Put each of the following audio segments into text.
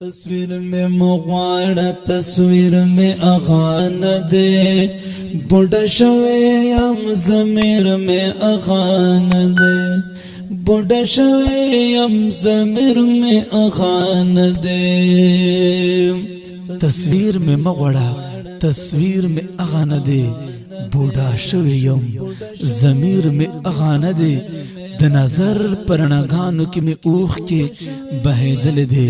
تصویر میں مغواړه تصویر میں اغان دے بوډا شوی ام ضمیر میں اغان دے بوډا شوی ام ضمیر میں اغان دے تصویر میں مغواړه تصویر میں اغان دے بوډا شوی ام ضمیر میں اغان دے د نظر پرنګانو کې می اوخ کې بهیدل دي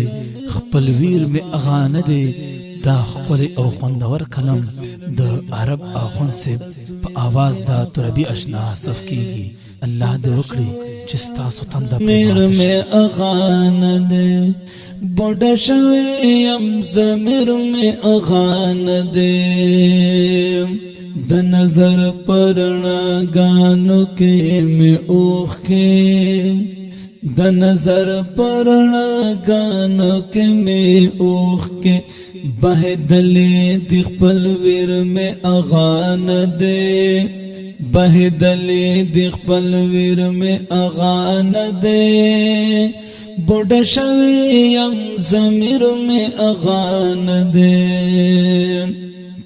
خپل ویر می اغان دي دا خپل او خوندور کلم د عرب اخون سے په आवाज دا تربی اشنا صف کیږي الله دې وکړي چې تاسو تم د میر می اغان دي بوډا شوی ام ضمیر می اغان دي د نظر پرنا گانو کې می اوخ کې د نظر پرنا گانو کې می اوخ کې بهدلې د خپل ویر می اغان دے بهدلې د خپل ویر می اغان دے بوډا شوی ام ضمیر می اغان دے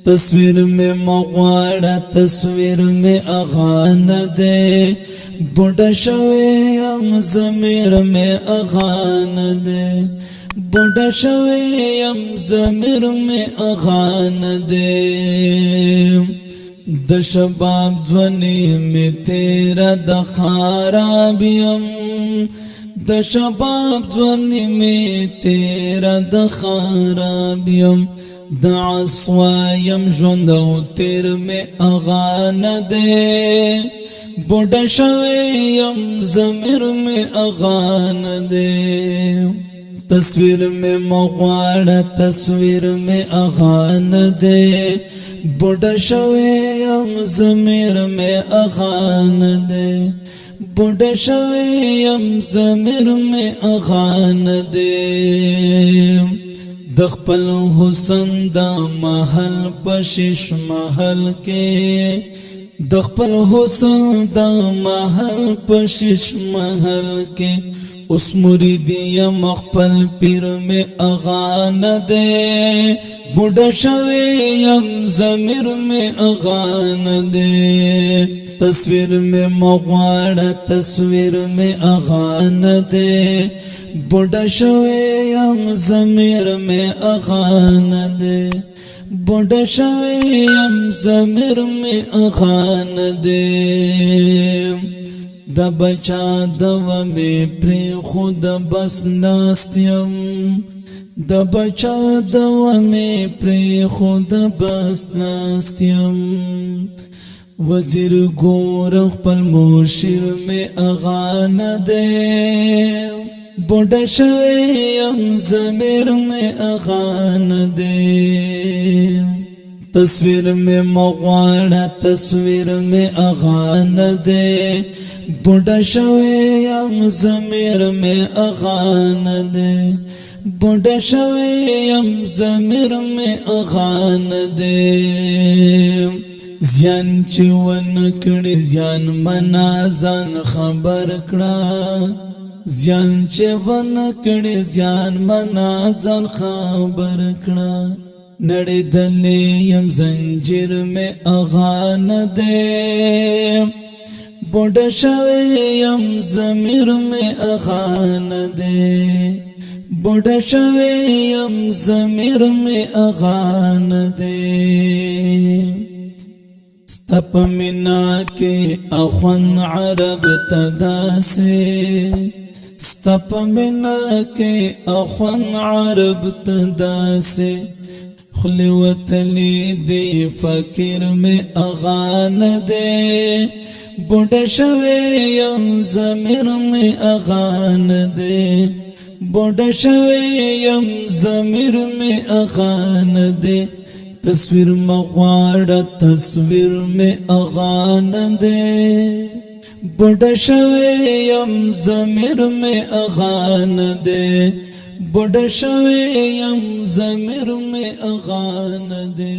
تصویر میں مغواړه تصویر میں اغان دے بوډا شوی ام ضمیر میں اغان دے بوډا شوی ام ضمیر میں اغان دے د شباب ځواني میں تیرا د خرابیم د شباب ځواني میں تیرا د خرابیم د عصوایم ژوند او تیر می اغان دے بوډا شوی یم ضمیر می اغان دے تصویر می مغواړه تصویر می اغان دے بوډا شوی یم ضمیر می اغان دے بوډا شوی یم ضمیر می اغان دے د خپل حسن دا محل پشش محل کې د خپل حسن دا محل پشش محل کې اوس مریدی مخپل پیر میں اغان دے بوډا شوی یم ضمیر میں اغان دے تصویر میں مغواړه تصویر میں اغان دے بوډا شوی یم ضمیر میں اغان دے بوډا شوی یم ضمیر میں اغان دے د بچا دوا میں پری خود بس ناستیم د بچا دوا میں پری خود بس ناستیم وزیر گور خپل مشیر میں اغان دے بوډا شوی یم ضمیر میں اغان دے تصویر میں مغواړه تصویر میں اغان دے بوډا شوی یم ضمیر میں اغان دے بوډا شوی یم ضمیر میں اغان دے زیان چې ونکړي زیان منا ځان خبر کړه زیان چې ونکړي زیان منا ځان خبر کړه نړېدلې یم زنجیر میں اغان دے بوډا شوی یم ضمیر میں اغان دے بوډا شوی یم ضمیر میں اغان دے ستپ منا کے اخون عرب تدا سے ستپ منا کے اخون عرب تدا سے خلوتلی دی فقیر میں اغان دے بوډا شوی یم ضمیر میں اغان دے بوډا شوی یم ضمیر میں اغان دے تصویر مغواړه تصویر میں اغان دے بوډا شوی یم ضمیر میں اغان دے بوډا شوی یم ضمیر میں اغان دے